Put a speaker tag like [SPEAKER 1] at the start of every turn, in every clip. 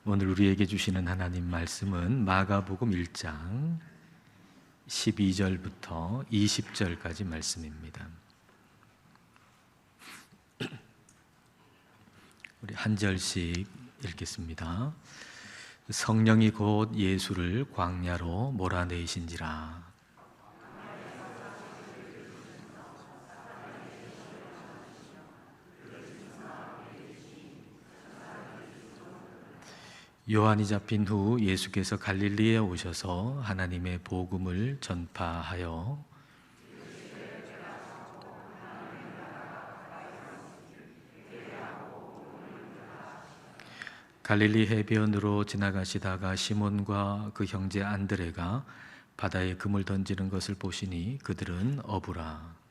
[SPEAKER 1] 오늘 우리에게 주시는 하나님 말씀은 마가복음 1장 12절부터 20절까지 말씀입니다. 우리 한 절씩 읽겠습니다. 성령이 곧 예수를 광야로 몰아내신지라. 요한이 잡힌 후 예수께서 갈릴리에 오셔서 하나님의 복음을 전파하여 갈릴리 해변으로 지나가시다가 시몬과 그 형제 안드레가 바다에 금을 던지는 것을 보시니 그들은 어부라.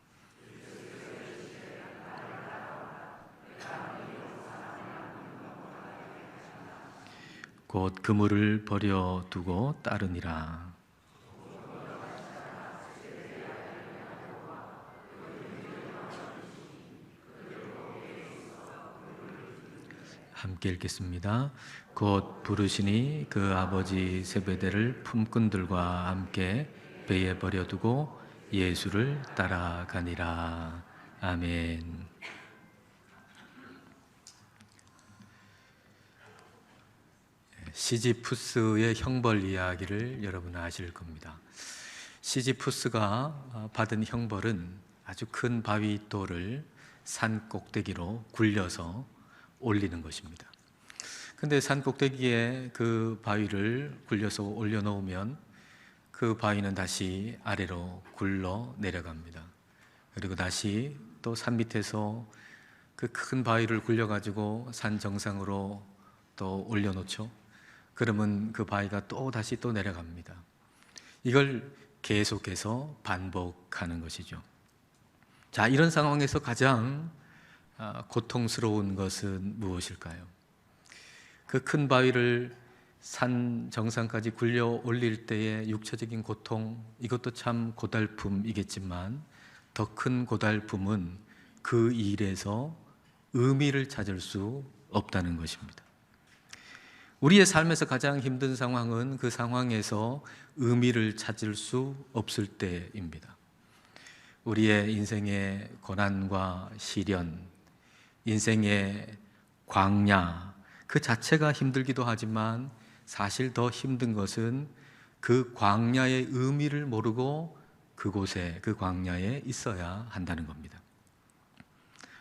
[SPEAKER 1] 곧 그물을 버려두고 따르니라. 함께 읽겠습니다. 곧 부르시니 그 아버지 세베대를 품꾼들과 함께 배에 버려두고 예수를 따라가니라. 아멘. 시지푸스의 형벌 이야기를 여러분 아실 겁니다. 시지푸스가 받은 형벌은 아주 큰 바위돌을 산 꼭대기로 굴려서 올리는 것입니다. 근데 산 꼭대기에 그 바위를 굴려서 올려놓으면 그 바위는 다시 아래로 굴러 내려갑니다. 그리고 다시 또 산 밑에서 그 큰 바위를 굴려가지고 산 정상으로 또 올려놓죠. 그러면 그 바위가 또 다시 또 내려갑니다. 이걸 계속해서 반복하는 것이죠. 자, 이런 상황에서 가장 고통스러운 것은 무엇일까요? 그 큰 바위를 산 정상까지 굴려 올릴 때의 육체적인 고통, 이것도 참 고달픔이겠지만 더 큰 고달픔은 그 일에서 의미를 찾을 수 없다는 것입니다. 우리의 삶에서 가장 힘든 상황은 그 상황에서 의미를 찾을 수 없을 때입니다. 우리의 인생의 고난과 시련, 인생의 광야, 그 자체가 힘들기도 하지만 사실 더 힘든 것은 그 광야의 의미를 모르고 그곳에, 그 광야에 있어야 한다는 겁니다.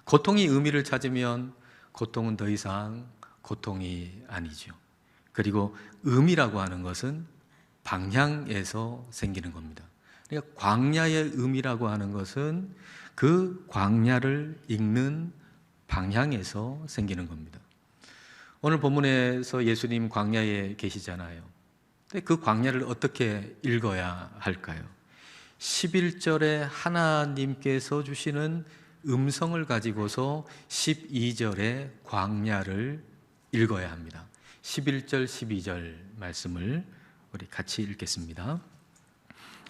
[SPEAKER 1] 고통이 의미를 찾으면 고통은 더 이상 고통이 아니죠. 그리고 의미라고 하는 것은 방향에서 생기는 겁니다. 그러니까 광야의 의미라고 하는 것은 그 광야를 읽는 방향에서 생기는 겁니다. 오늘 본문에서 예수님 광야에 계시잖아요. 근데 그 광야를 어떻게 읽어야 할까요? 11절에 하나님께서 주시는 음성을 가지고서 12절에 광야를 읽어야 합니다. 11절, 12절 말씀을 우리 같이 읽겠습니다.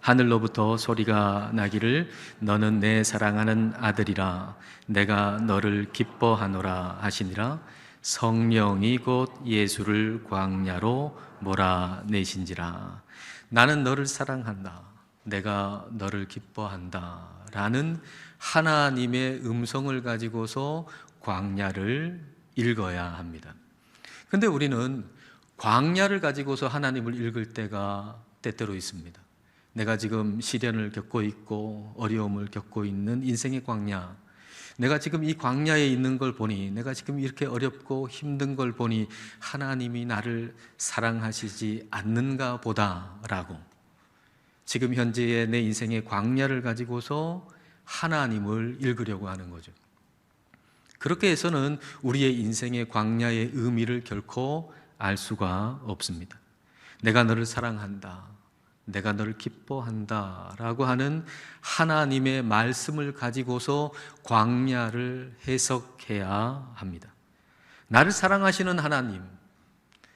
[SPEAKER 1] 하늘로부터 소리가 나기를 너는 내 사랑하는 아들이라 내가 너를 기뻐하노라 하시니라. 성령이 곧 예수를 광야로 몰아내신지라. 나는 너를 사랑한다, 내가 너를 기뻐한다 라는 하나님의 음성을 가지고서 광야를 읽어야 합니다. 근데 우리는 광야를 가지고서 하나님을 읽을 때가 때때로 있습니다. 내가 지금 시련을 겪고 있고 어려움을 겪고 있는 인생의 광야, 내가 지금 이 광야에 있는 걸 보니, 내가 지금 이렇게 어렵고 힘든 걸 보니 하나님이 나를 사랑하시지 않는가 보다라고 지금 현재의 내 인생의 광야를 가지고서 하나님을 읽으려고 하는 거죠. 그렇게 해서는 우리의 인생의 광야의 의미를 결코 알 수가 없습니다. 내가 너를 사랑한다, 내가 너를 기뻐한다 라고 하는 하나님의 말씀을 가지고서 광야를 해석해야 합니다. 나를 사랑하시는 하나님,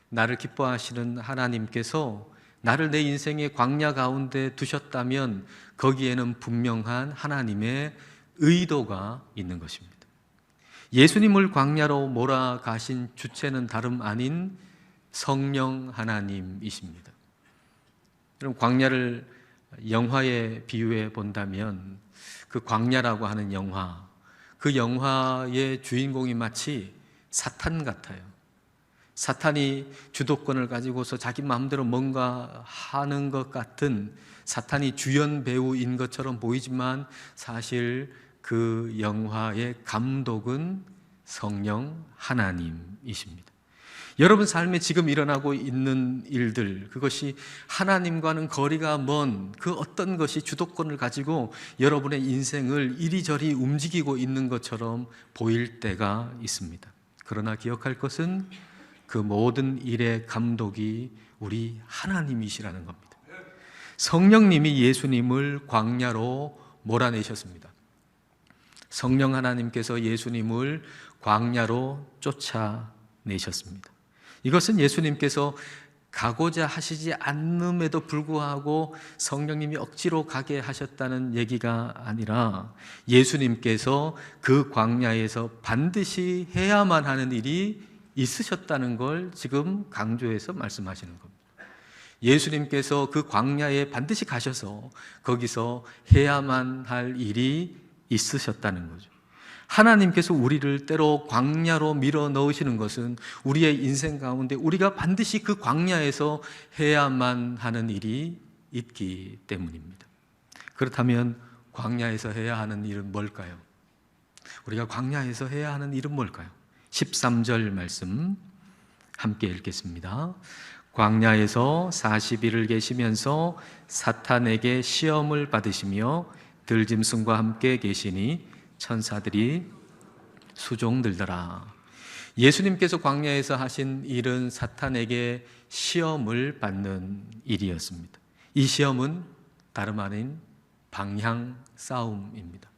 [SPEAKER 1] 나를 기뻐하시는 하나님께서 나를 내 인생의 광야 가운데 두셨다면 거기에는 분명한 하나님의 의도가 있는 것입니다. 예수님을 광야로 몰아가신 주체는 다름 아닌 성령 하나님이십니다. 그럼 광야를 영화에 비유해 본다면 그 광야라고 하는 영화, 그 영화의 주인공이 마치 사탄 같아요. 사탄이 주도권을 가지고서 자기 마음대로 뭔가 하는 것 같은, 사탄이 주연 배우인 것처럼 보이지만 사실 그 영화의 감독은 성령 하나님이십니다. 여러분 삶에 지금 일어나고 있는 일들, 그것이 하나님과는 거리가 먼 그 어떤 것이 주도권을 가지고 여러분의 인생을 이리저리 움직이고 있는 것처럼 보일 때가 있습니다. 그러나 기억할 것은 그 모든 일의 감독이 우리 하나님이시라는 겁니다. 성령님이 예수님을 광야로 몰아내셨습니다. 성령 하나님께서 예수님을 광야로 쫓아내셨습니다. 이것은 예수님께서 가고자 하시지 않음에도 불구하고 성령님이 억지로 가게 하셨다는 얘기가 아니라 예수님께서 그 광야에서 반드시 해야만 하는 일이 있으셨다는 걸 지금 강조해서 말씀하시는 겁니다. 예수님께서 그 광야에 반드시 가셔서 거기서 해야만 할 일이 있으셨다는 거죠. 하나님께서 우리를 때로 광야로 밀어 넣으시는 것은 우리의 인생 가운데 우리가 반드시 그 광야에서 해야만 하는 일이 있기 때문입니다. 그렇다면 광야에서 해야 하는 일은 뭘까요? 우리가 광야에서 해야 하는 일은 뭘까요? 13절 말씀 함께 읽겠습니다. 광야에서 40일을 계시면서 사탄에게 시험을 받으시며 들짐승과 함께 계시니 천사들이 수종들더라. 예수님께서 광야에서 하신 일은 사탄에게 시험을 받는 일이었습니다. 이 시험은 다름 아닌 방향 싸움입니다.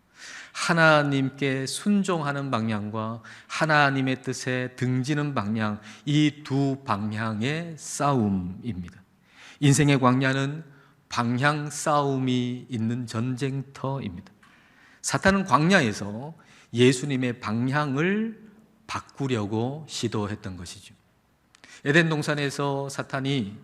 [SPEAKER 1] 하나님께 순종하는 방향과 하나님의 뜻에 등지는 방향, 이 두 방향의 싸움입니다. 인생의 광야는 방향 싸움이 있는 전쟁터입니다. 사탄은 광야에서 예수님의 방향을 바꾸려고 시도했던 것이죠. 에덴 동산에서 사탄이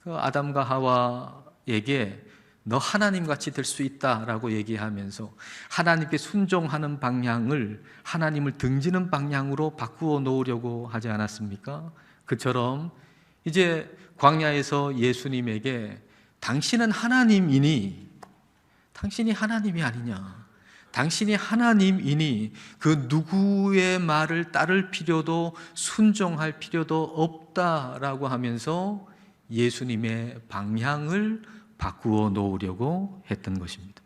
[SPEAKER 1] 그 아담과 하와에게 너 하나님같이 될 수 있다라고 얘기하면서 하나님께 순종하는 방향을 하나님을 등지는 방향으로 바꾸어 놓으려고 하지 않았습니까? 그처럼 이제 광야에서 예수님에게 당신은 하나님이니 당신이 하나님이 아니냐, 당신이 하나님이니 그 누구의 말을 따를 필요도 순종할 필요도 없다라고 하면서 예수님의 방향을 바꾸어 놓으려고 했던 것입니다.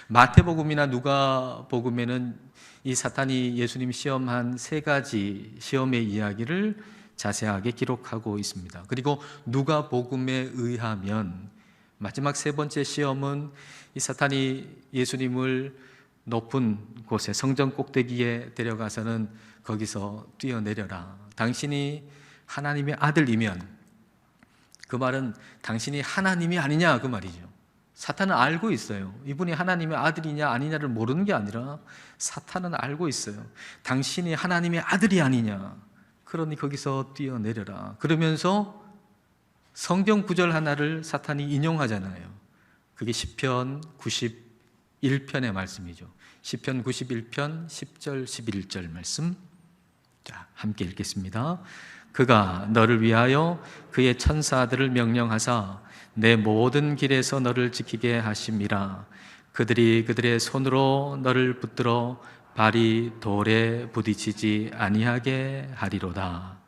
[SPEAKER 1] 마태복음이나 누가복음에는 이 사탄이 예수님 시험한 세 가지 시험의 이야기를 자세하게 기록하고 있습니다. 그리고 누가복음에 의하면 마지막 세 번째 시험은 이 사탄이 예수님을 높은 곳에 성전 꼭대기에 데려가서는 거기서 뛰어내려라. 당신이 하나님의 아들이면, 그 말은 당신이 하나님이 아니냐 그 말이죠. 사탄은 알고 있어요. 이분이 하나님의 아들이냐 아니냐를 모르는 게 아니라 사탄은 알고 있어요. 당신이 하나님의 아들이 아니냐, 그러니 거기서 뛰어내려라. 그러면서 성경 구절 하나를 사탄이 인용하잖아요. 그게 시편 91편의 말씀이죠. 시편 91편 10절 11절 말씀. 자, 함께 읽겠습니다. 그가 너를 위하여 그의 천사들을 명령하사 내 모든 길에서 너를 지키게 하심이라. 그들이 그들의 손으로 너를 붙들어 발이 돌에 부딪히지 아니하게 하리로다.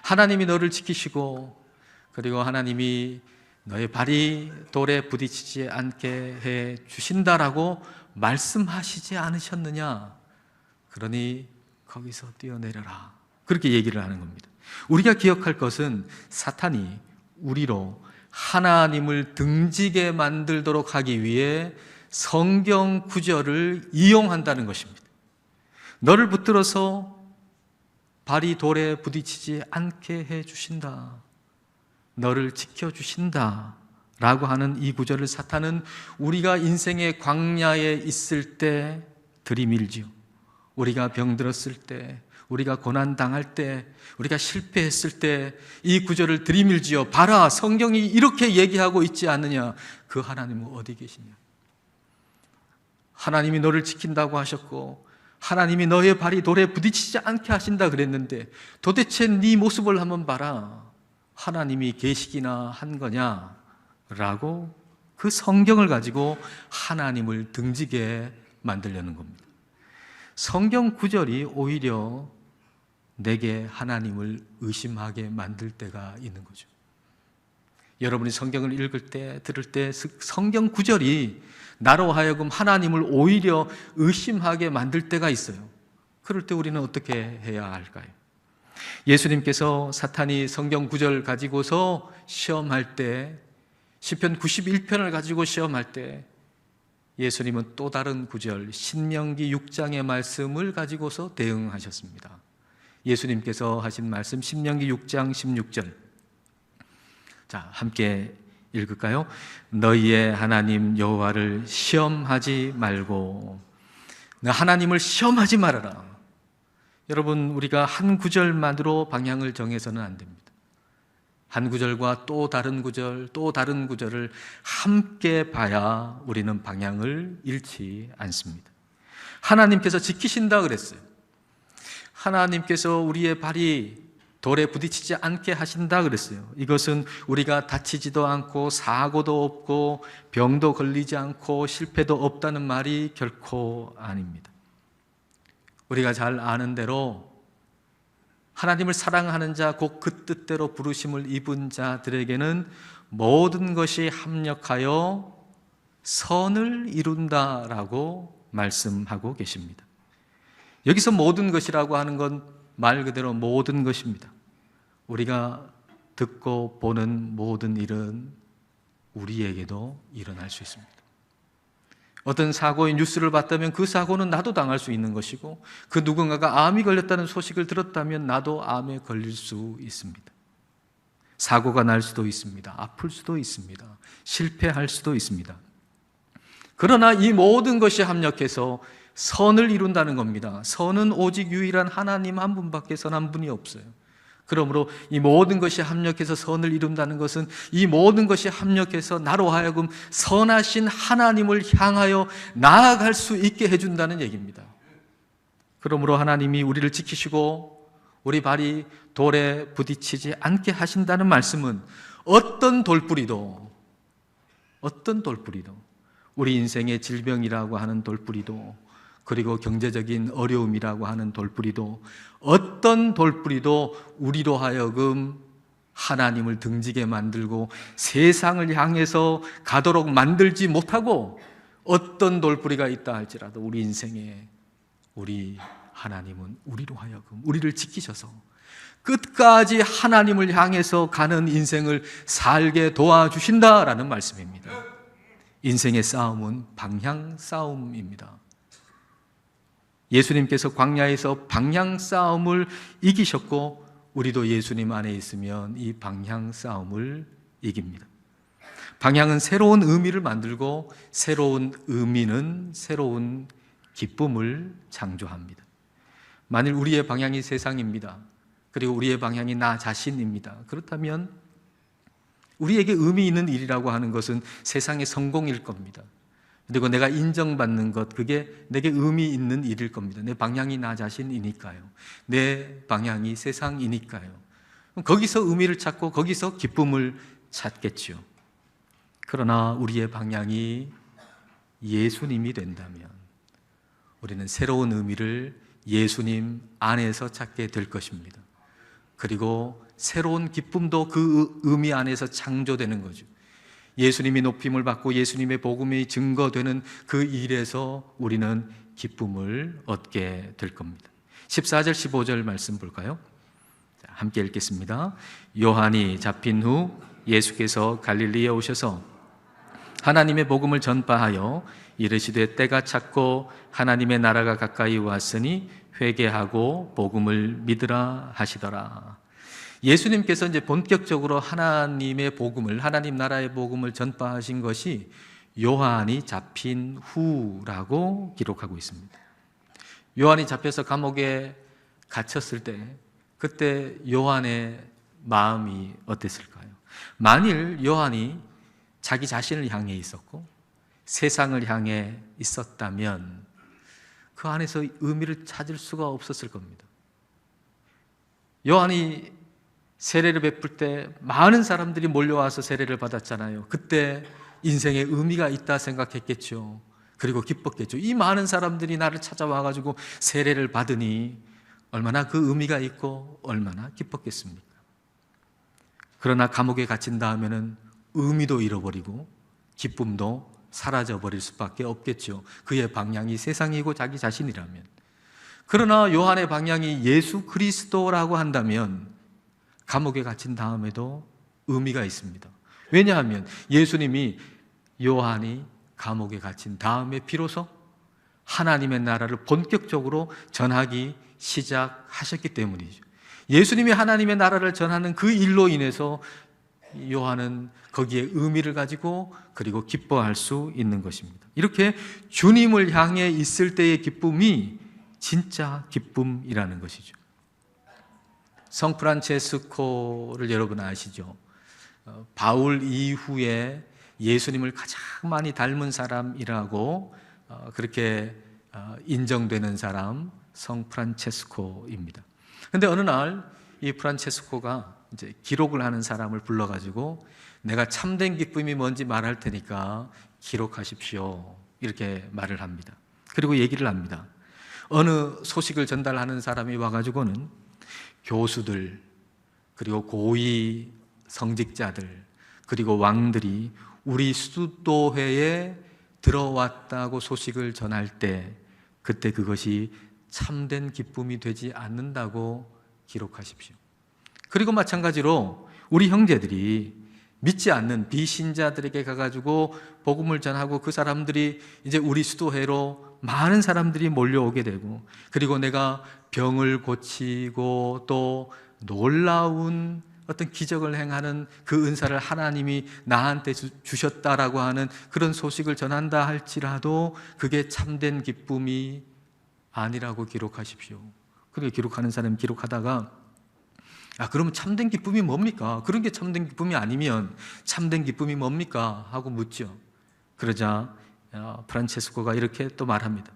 [SPEAKER 1] 하나님이 너를 지키시고, 그리고 하나님이 너의 발이 돌에 부딪히지 않게 해 주신다라고 말씀하시지 않으셨느냐? 그러니 거기서 뛰어내려라. 그렇게 얘기를 하는 겁니다. 우리가 기억할 것은 사탄이 우리로 하나님을 등지게 만들도록 하기 위해 성경 구절을 이용한다는 것입니다. 너를 붙들어서 발이 돌에 부딪히지 않게 해 주신다, 너를 지켜주신다 라고 하는 이 구절을 사탄은 우리가 인생의 광야에 있을 때 들이밀지요. 우리가 병들었을 때, 우리가 고난당할 때, 우리가 실패했을 때 이 구절을 들이밀지어 봐라, 성경이 이렇게 얘기하고 있지 않느냐. 그 하나님은 어디 계시냐? 하나님이 너를 지킨다고 하셨고 하나님이 너의 발이 돌에 부딪히지 않게 하신다 그랬는데 도대체 네 모습을 한번 봐라. 하나님이 계시기나 한 거냐? 라고 그 성경을 가지고 하나님을 등지게 만들려는 겁니다. 성경 구절이 오히려 내게 하나님을 의심하게 만들 때가 있는 거죠. 여러분이 성경을 읽을 때, 들을 때 성경 구절이 나로 하여금 하나님을 오히려 의심하게 만들 때가 있어요. 그럴 때 우리는 어떻게 해야 할까요? 예수님께서 사탄이 성경 구절 가지고서 시험할 때, 시편 91편을 가지고 시험할 때 예수님은 또 다른 구절, 신명기 6장의 말씀을 가지고서 대응하셨습니다. 예수님께서 하신 말씀 신명기 6장 16절. 자, 함께 읽을까요? 너희의 하나님 여호와를 시험하지 말고. 하나님을 시험하지 말아라. 여러분, 우리가 한 구절만으로 방향을 정해서는 안 됩니다. 한 구절과 또 다른 구절, 또 다른 구절을 함께 봐야 우리는 방향을 잃지 않습니다. 하나님께서 지키신다 그랬어요. 하나님께서 우리의 발이 돌에 부딪히지 않게 하신다 그랬어요. 이것은 우리가 다치지도 않고 사고도 없고 병도 걸리지 않고 실패도 없다는 말이 결코 아닙니다. 우리가 잘 아는 대로 하나님을 사랑하는 자, 곧 그 뜻대로 부르심을 입은 자들에게는 모든 것이 합력하여 선을 이룬다라고 말씀하고 계십니다. 여기서 모든 것이라고 하는 건 말 그대로 모든 것입니다. 우리가 듣고 보는 모든 일은 우리에게도 일어날 수 있습니다. 어떤 사고의 뉴스를 봤다면 그 사고는 나도 당할 수 있는 것이고, 그 누군가가 암이 걸렸다는 소식을 들었다면 나도 암에 걸릴 수 있습니다. 사고가 날 수도 있습니다. 아플 수도 있습니다. 실패할 수도 있습니다. 그러나 이 모든 것이 합력해서 선을 이룬다는 겁니다. 선은 오직 유일한 하나님 한 분밖에 선한 분이 없어요. 그러므로 이 모든 것이 합력해서 선을 이룬다는 것은 이 모든 것이 합력해서 나로 하여금 선하신 하나님을 향하여 나아갈 수 있게 해준다는 얘기입니다. 그러므로 하나님이 우리를 지키시고 우리 발이 돌에 부딪히지 않게 하신다는 말씀은 어떤 돌뿌리도 우리 인생의 질병이라고 하는 돌뿌리도, 그리고 경제적인 어려움이라고 하는 돌뿌리도, 어떤 돌뿌리도 우리로 하여금 하나님을 등지게 만들고 세상을 향해서 가도록 만들지 못하고, 어떤 돌뿌리가 있다 할지라도 우리 인생에 우리 하나님은 우리로 하여금 우리를 지키셔서 끝까지 하나님을 향해서 가는 인생을 살게 도와주신다라는 말씀입니다. 인생의 싸움은 방향 싸움입니다. 예수님께서 광야에서 방향 싸움을 이기셨고 우리도 예수님 안에 있으면 이 방향 싸움을 이깁니다. 방향은 새로운 의미를 만들고 새로운 의미는 새로운 기쁨을 창조합니다. 만일 우리의 방향이 세상입니다. 그리고 우리의 방향이 나 자신입니다. 그렇다면 우리에게 의미 있는 일이라고 하는 것은 세상의 성공일 겁니다. 그리고 내가 인정받는 것, 그게 내게 의미 있는 일일 겁니다. 내 방향이 나 자신이니까요. 내 방향이 세상이니까요. 거기서 의미를 찾고 거기서 기쁨을 찾겠죠. 그러나 우리의 방향이 예수님이 된다면 우리는 새로운 의미를 예수님 안에서 찾게 될 것입니다. 그리고 새로운 기쁨도 그 의미 안에서 창조되는 거죠. 예수님이 높임을 받고 예수님의 복음이 증거되는 그 일에서 우리는 기쁨을 얻게 될 겁니다. 14절 15절 말씀 볼까요? 함께 읽겠습니다. 요한이 잡힌 후 예수께서 갈릴리에 오셔서 하나님의 복음을 전파하여 이르시되 때가 찼고 하나님의 나라가 가까이 왔으니 회개하고 복음을 믿으라 하시더라. 예수님께서 이제 본격적으로 하나님의 복음을, 하나님 나라의 복음을 전파하신 것이 요한이 잡힌 후라고 기록하고 있습니다. 요한이 잡혀서 감옥에 갇혔을 때 그때 요한의 마음이 어땠을까요? 만일 요한이 자기 자신을 향해 있었고 세상을 향해 있었다면 그 안에서 의미를 찾을 수가 없었을 겁니다. 요한이 세례를 베풀 때 많은 사람들이 몰려와서 세례를 받았잖아요. 그때 인생에 의미가 있다 생각했겠죠. 그리고 기뻤겠죠. 이 많은 사람들이 나를 찾아와가지고 세례를 받으니 얼마나 그 의미가 있고 얼마나 기뻤겠습니까? 그러나 감옥에 갇힌 다음에는 의미도 잃어버리고 기쁨도 사라져버릴 수밖에 없겠죠. 그의 방향이 세상이고 자기 자신이라면. 그러나 요한의 방향이 예수 그리스도라고 한다면 감옥에 갇힌 다음에도 의미가 있습니다. 왜냐하면 예수님이 요한이 감옥에 갇힌 다음에 비로소 하나님의 나라를 본격적으로 전하기 시작하셨기 때문이죠. 예수님이 하나님의 나라를 전하는 그 일로 인해서 요한은 거기에 의미를 가지고 그리고 기뻐할 수 있는 것입니다. 이렇게 주님을 향해 있을 때의 기쁨이 진짜 기쁨이라는 것이죠. 성 프란체스코를 여러분 아시죠? 바울 이후에 예수님을 가장 많이 닮은 사람이라고 그렇게 인정되는 사람 성 프란체스코입니다. 그런데 어느 날 이 프란체스코가 이제 기록을 하는 사람을 불러가지고 내가 참된 기쁨이 뭔지 말할 테니까 기록하십시오 이렇게 말을 합니다. 그리고 얘기를 합니다. 어느 소식을 전달하는 사람이 와가지고는 교수들 그리고 고위 성직자들 그리고 왕들이 우리 수도회에 들어왔다고 소식을 전할 때 그때 그것이 참된 기쁨이 되지 않는다고 기록하십시오. 그리고 마찬가지로 우리 형제들이 믿지 않는 비신자들에게 가가지고 복음을 전하고 그 사람들이 이제 우리 수도회로 많은 사람들이 몰려오게 되고 그리고 내가 병을 고치고 또 놀라운 어떤 기적을 행하는 그 은사를 하나님이 나한테 주셨다라고 하는 그런 소식을 전한다 할지라도 그게 참된 기쁨이 아니라고 기록하십시오. 그렇게 기록하는 사람이 기록하다가 그러면 참된 기쁨이 뭡니까? 그런 게 참된 기쁨이 아니면 참된 기쁨이 뭡니까? 하고 묻죠. 그러자 프란체스코가 이렇게 또 말합니다.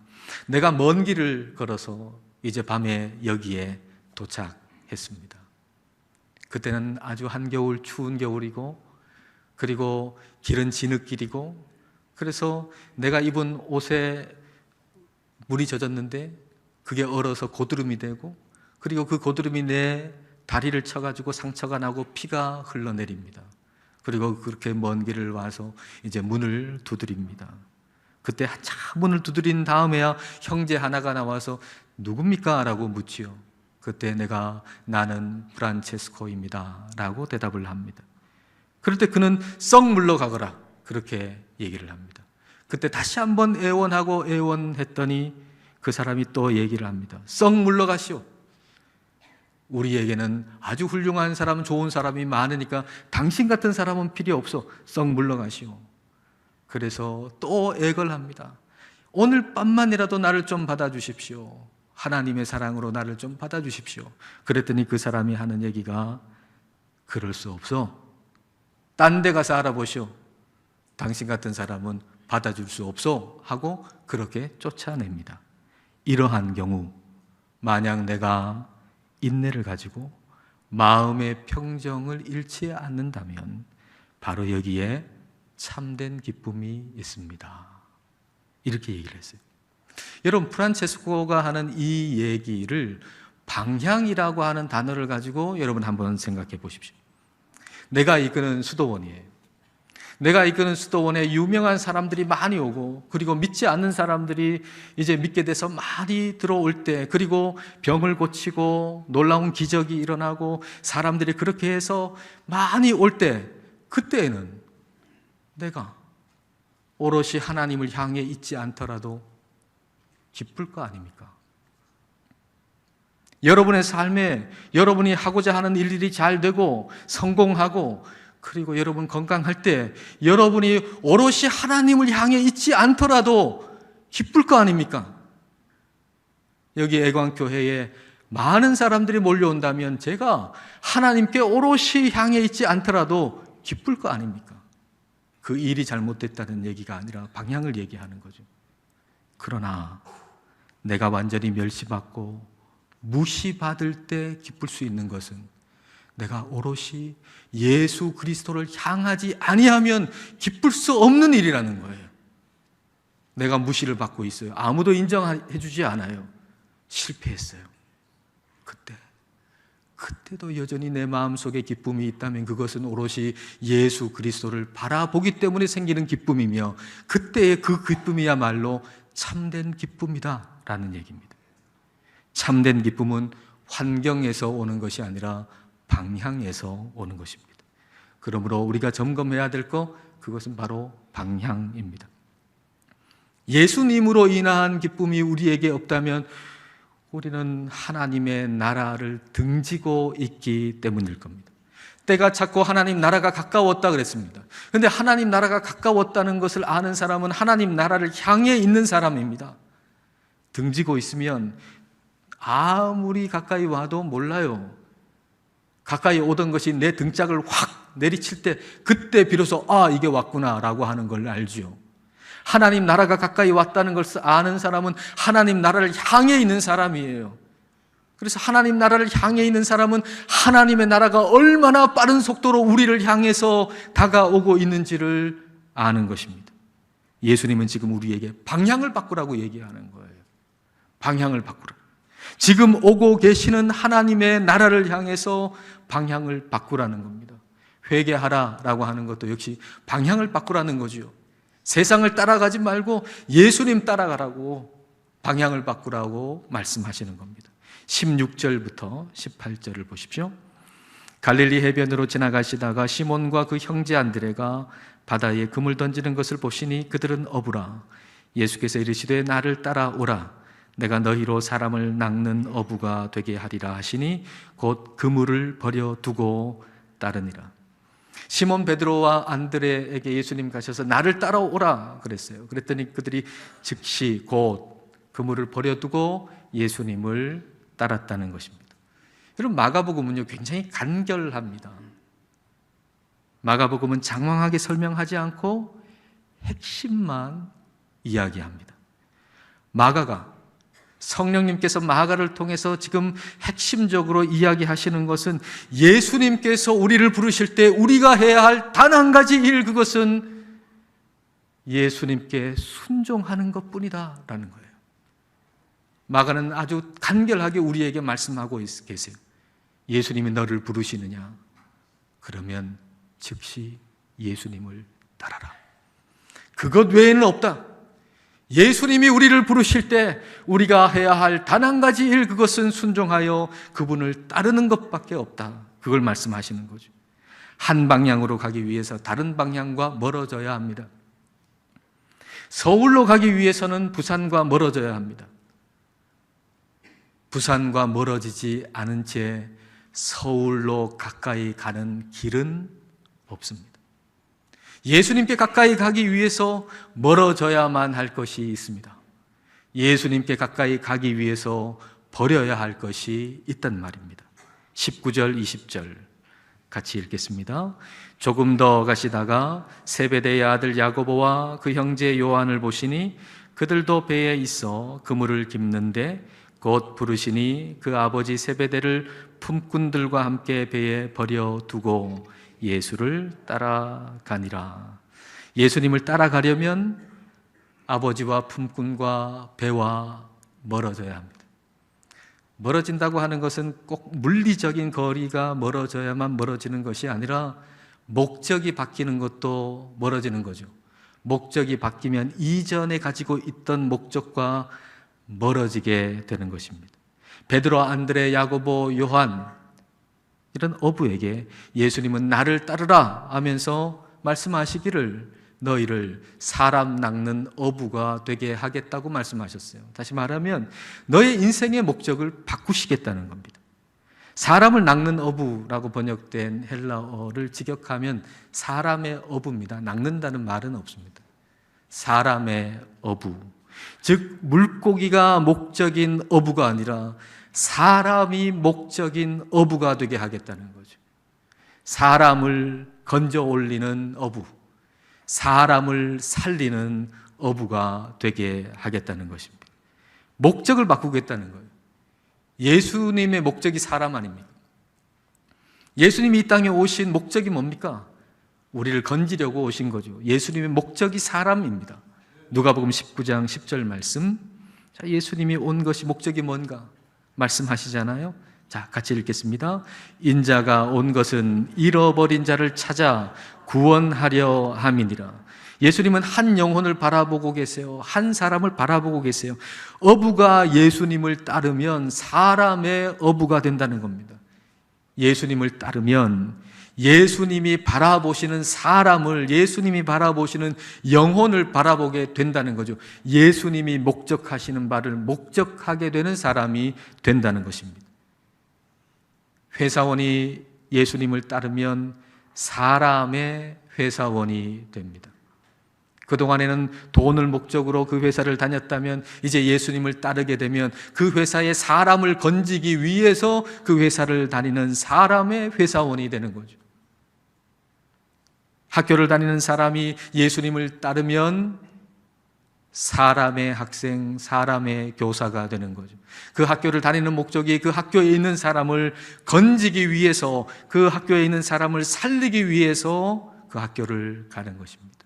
[SPEAKER 1] 내가 먼 길을 걸어서 이제 밤에 여기에 도착했습니다. 그때는 아주 한겨울 추운 겨울이고 그리고 길은 진흙길이고 그래서 내가 입은 옷에 물이 젖었는데 그게 얼어서 고드름이 되고 그리고 그 고드름이 내 다리를 쳐가지고 상처가 나고 피가 흘러내립니다. 그리고 그렇게 먼 길을 와서 이제 문을 두드립니다. 그때 한참 문을 두드린 다음에야 형제 하나가 나와서 누굽니까? 라고 묻지요. 그때 나는 프란체스코입니다 라고 대답을 합니다. 그럴 때 그는 썩 물러가거라 그렇게 얘기를 합니다. 그때 다시 한번 애원하고 애원했더니 그 사람이 또 얘기를 합니다. 썩 물러가시오. 우리에게는 아주 훌륭한 사람, 좋은 사람이 많으니까 당신 같은 사람은 필요 없어. 썩 물러가시오. 그래서 또 애걸합니다. 오늘 밤만이라도 나를 좀 받아주십시오. 하나님의 사랑으로 나를 좀 받아주십시오. 그랬더니 그 사람이 하는 얘기가 그럴 수 없어. 딴 데 가서 알아보시오. 당신 같은 사람은 받아줄 수 없어 하고 그렇게 쫓아냅니다. 이러한 경우 만약 내가 인내를 가지고 마음의 평정을 잃지 않는다면 바로 여기에 참된 기쁨이 있습니다. 이렇게 얘기를 했어요. 여러분 프란체스코가 하는 이 얘기를 방향이라고 하는 단어를 가지고 여러분 한번 생각해 보십시오. 내가 이끄는 수도원이에요. 내가 이끄는 수도원에 유명한 사람들이 많이 오고 그리고 믿지 않는 사람들이 이제 믿게 돼서 많이 들어올 때 그리고 병을 고치고 놀라운 기적이 일어나고 사람들이 그렇게 해서 많이 올 때 그때에는 내가 오롯이 하나님을 향해 있지 않더라도 기쁠 거 아닙니까? 여러분의 삶에 여러분이 하고자 하는 일들이 잘 되고 성공하고 그리고 여러분 건강할 때 여러분이 오롯이 하나님을 향해 있지 않더라도 기쁠 거 아닙니까? 여기 애광교회에 많은 사람들이 몰려온다면 제가 하나님께 오롯이 향해 있지 않더라도 기쁠 거 아닙니까? 그 일이 잘못됐다는 얘기가 아니라 방향을 얘기하는 거죠. 그러나 내가 완전히 멸시받고 무시받을 때 기쁠 수 있는 것은 내가 오롯이 예수 그리스도를 향하지 아니하면 기쁠 수 없는 일이라는 거예요. 내가 무시를 받고 있어요. 아무도 인정해 주지 않아요. 실패했어요. 그때도 여전히 내 마음속에 기쁨이 있다면 그것은 오롯이 예수 그리스도를 바라보기 때문에 생기는 기쁨이며 그때의 그 기쁨이야말로 참된 기쁨이다 라는 얘기입니다. 참된 기쁨은 환경에서 오는 것이 아니라 방향에서 오는 것입니다. 그러므로 우리가 점검해야 될 것, 그것은 바로 방향입니다. 예수님으로 인한 기쁨이 우리에게 없다면 우리는 하나님의 나라를 등지고 있기 때문일 겁니다. 때가 찼고 하나님 나라가 가까웠다 그랬습니다. 그런데 하나님 나라가 가까웠다는 것을 아는 사람은 하나님 나라를 향해 있는 사람입니다. 등지고 있으면 아무리 가까이 와도 몰라요. 가까이 오던 것이 내 등짝을 확 내리칠 때 그때 비로소 이게 왔구나라고 하는 걸 알지요. 하나님 나라가 가까이 왔다는 것을 아는 사람은 하나님 나라를 향해 있는 사람이에요. 그래서 하나님 나라를 향해 있는 사람은 하나님의 나라가 얼마나 빠른 속도로 우리를 향해서 다가오고 있는지를 아는 것입니다. 예수님은 지금 우리에게 방향을 바꾸라고 얘기하는 거예요. 방향을 바꾸라. 지금 오고 계시는 하나님의 나라를 향해서 방향을 바꾸라는 겁니다. 회개하라라고 하는 것도 역시 방향을 바꾸라는 거죠. 세상을 따라가지 말고 예수님 따라가라고 방향을 바꾸라고 말씀하시는 겁니다. 16절부터 18절을 보십시오. 갈릴리 해변으로 지나가시다가 시몬과 그 형제 안드레가 바다에 그물 던지는 것을 보시니 그들은 어부라. 예수께서 이르시되 나를 따라오라. 내가 너희로 사람을 낚는 어부가 되게 하리라 하시니 곧 그물을 버려두고 따르니라. 시몬 베드로와 안드레에게 예수님 가셔서 나를 따라오라 그랬어요. 그랬더니 그들이 즉시 곧 그물을 버려두고 예수님을 따랐다는 것입니다. 여러분, 마가복음은요 굉장히 간결합니다. 마가복음은 장황하게 설명하지 않고 핵심만 이야기합니다. 마가가 성령님께서 마가를 통해서 지금 핵심적으로 이야기하시는 것은 예수님께서 우리를 부르실 때 우리가 해야 할 단 한 가지 일, 그것은 예수님께 순종하는 것뿐이다 라는 거예요. 마가는 아주 간결하게 우리에게 말씀하고 계세요. 예수님이 너를 부르시느냐? 그러면 즉시 예수님을 따라라. 그것 외에는 없다. 예수님이 우리를 부르실 때 우리가 해야 할 단 한 가지 일, 그것은 순종하여 그분을 따르는 것밖에 없다. 그걸 말씀하시는 거죠. 한 방향으로 가기 위해서 다른 방향과 멀어져야 합니다. 서울로 가기 위해서는 부산과 멀어져야 합니다. 부산과 멀어지지 않은 채 서울로 가까이 가는 길은 없습니다. 예수님께 가까이 가기 위해서 멀어져야만 할 것이 있습니다. 예수님께 가까이 가기 위해서 버려야 할 것이 있단 말입니다. 19절, 20절 같이 읽겠습니다. 조금 더 가시다가 세베대의 아들 야고보와 그 형제 요한을 보시니 그들도 배에 있어 그물을 깁는데 곧 부르시니 그 아버지 세베대를 품꾼들과 함께 배에 버려두고 예수를 따라가니라. 예수님을 따라가려면 아버지와 품꾼과 배와 멀어져야 합니다. 멀어진다고 하는 것은 꼭 물리적인 거리가 멀어져야만 멀어지는 것이 아니라 목적이 바뀌는 것도 멀어지는 거죠. 목적이 바뀌면 이전에 가지고 있던 목적과 멀어지게 되는 것입니다. 베드로, 안드레, 야고보, 요한, 이런 어부에게 예수님은 나를 따르라 하면서 말씀하시기를 너희를 사람 낚는 어부가 되게 하겠다고 말씀하셨어요. 다시 말하면 너의 인생의 목적을 바꾸시겠다는 겁니다. 사람을 낚는 어부라고 번역된 헬라어를 직역하면 사람의 어부입니다. 낚는다는 말은 없습니다. 사람의 어부, 즉 물고기가 목적인 어부가 아니라 사람이 목적인 어부가 되게 하겠다는 거죠. 사람을 건져 올리는 어부, 사람을 살리는 어부가 되게 하겠다는 것입니다. 목적을 바꾸겠다는 거예요. 예수님의 목적이 사람 아닙니까? 예수님이 이 땅에 오신 목적이 뭡니까? 우리를 건지려고 오신 거죠. 예수님의 목적이 사람입니다. 누가복음 19장 10절 말씀. 자, 예수님이 온 것이 목적이 뭔가 말씀하시잖아요. 자, 같이 읽겠습니다. 인자가 온 것은 잃어버린 자를 찾아 구원하려 함이니라. 예수님은 한 영혼을 바라보고 계세요. 한 사람을 바라보고 계세요. 어부가 예수님을 따르면 사람의 어부가 된다는 겁니다. 예수님을 따르면 예수님이 바라보시는 사람을, 예수님이 바라보시는 영혼을 바라보게 된다는 거죠. 예수님이 목적하시는 바를 목적하게 되는 사람이 된다는 것입니다. 회사원이 예수님을 따르면 사람의 회사원이 됩니다. 그동안에는 돈을 목적으로 그 회사를 다녔다면 이제 예수님을 따르게 되면 그 회사에 사람을 건지기 위해서 그 회사를 다니는 사람의 회사원이 되는 거죠. 학교를 다니는 사람이 예수님을 따르면 사람의 학생, 사람의 교사가 되는 거죠. 그 학교를 다니는 목적이 그 학교에 있는 사람을 건지기 위해서, 그 학교에 있는 사람을 살리기 위해서 그 학교를 가는 것입니다.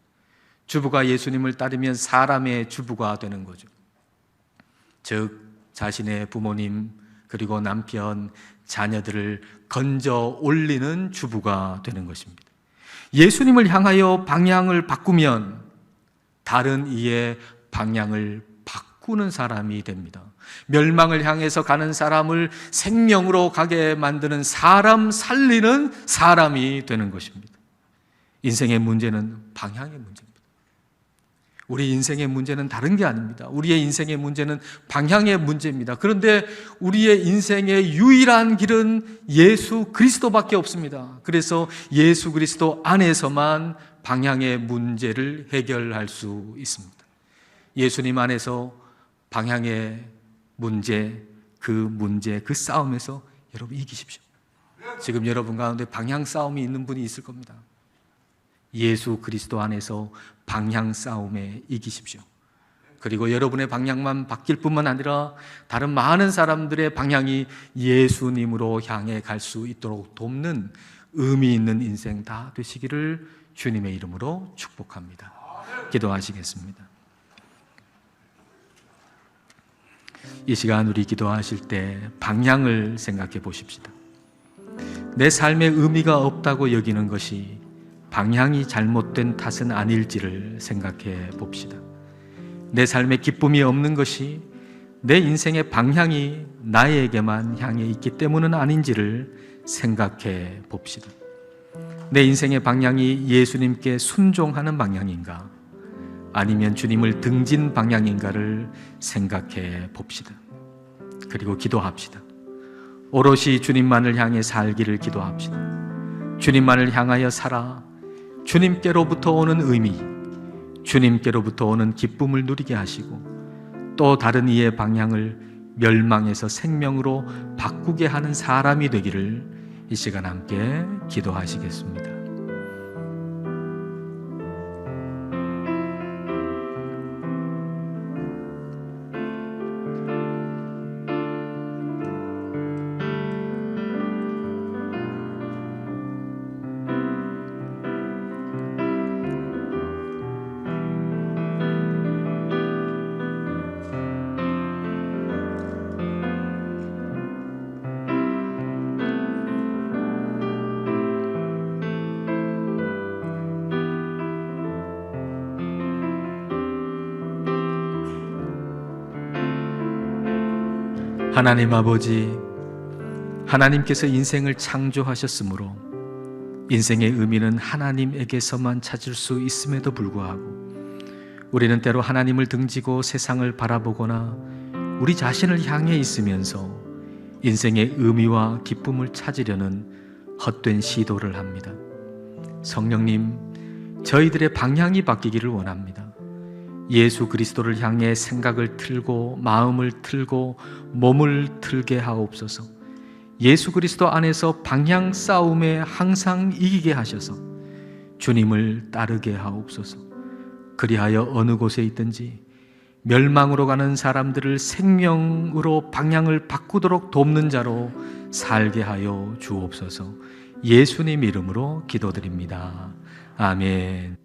[SPEAKER 1] 주부가 예수님을 따르면 사람의 주부가 되는 거죠. 즉 자신의 부모님 그리고 남편, 자녀들을 건져 올리는 주부가 되는 것입니다. 예수님을 향하여 방향을 바꾸면 다른 이의 방향을 바꾸는 사람이 됩니다. 멸망을 향해서 가는 사람을 생명으로 가게 만드는, 사람 살리는 사람이 되는 것입니다. 인생의 문제는 방향의 문제입니다. 우리 인생의 문제는 다른 게 아닙니다. 우리의 인생의 문제는 방향의 문제입니다. 그런데 우리의 인생의 유일한 길은 예수 그리스도밖에 없습니다. 그래서 예수 그리스도 안에서만 방향의 문제를 해결할 수 있습니다. 예수님 안에서 방향의 문제, 그 싸움에서 여러분 이기십시오. 지금 여러분 가운데 방향 싸움이 있는 분이 있을 겁니다. 예수 그리스도 안에서 방향 싸움에 이기십시오. 그리고 여러분의 방향만 바뀔 뿐만 아니라 다른 많은 사람들의 방향이 예수님으로 향해 갈 수 있도록 돕는 의미 있는 인생 다 되시기를 주님의 이름으로 축복합니다. 기도하시겠습니다. 이 시간 우리 기도하실 때 방향을 생각해 보십시다. 내 삶에 의미가 없다고 여기는 것이 방향이 잘못된 탓은 아닐지를 생각해 봅시다. 내 삶에 기쁨이 없는 것이 내 인생의 방향이 나에게만 향해 있기 때문은 아닌지를 생각해 봅시다. 내 인생의 방향이 예수님께 순종하는 방향인가, 아니면 주님을 등진 방향인가를 생각해 봅시다. 그리고 기도합시다. 오롯이 주님만을 향해 살기를 기도합시다. 주님만을 향하여 살아 주님께로부터 오는 의미, 주님께로부터 오는 기쁨을 누리게 하시고 또 다른 이의 방향을 멸망에서 생명으로 바꾸게 하는 사람이 되기를 이 시간 함께 기도하시겠습니다. 하나님 아버지, 하나님께서 인생을 창조하셨으므로 인생의 의미는 하나님에게서만 찾을 수 있음에도 불구하고 우리는 때로 하나님을 등지고 세상을 바라보거나 우리 자신을 향해 있으면서 인생의 의미와 기쁨을 찾으려는 헛된 시도를 합니다. 성령님, 저희들의 방향이 바뀌기를 원합니다. 예수 그리스도를 향해 생각을 틀고 마음을 틀고 몸을 틀게 하옵소서. 예수 그리스도 안에서 방향 싸움에 항상 이기게 하셔서 주님을 따르게 하옵소서. 그리하여 어느 곳에 있든지 멸망으로 가는 사람들을 생명으로 방향을 바꾸도록 돕는 자로 살게 하여 주옵소서. 예수님 이름으로 기도드립니다. 아멘.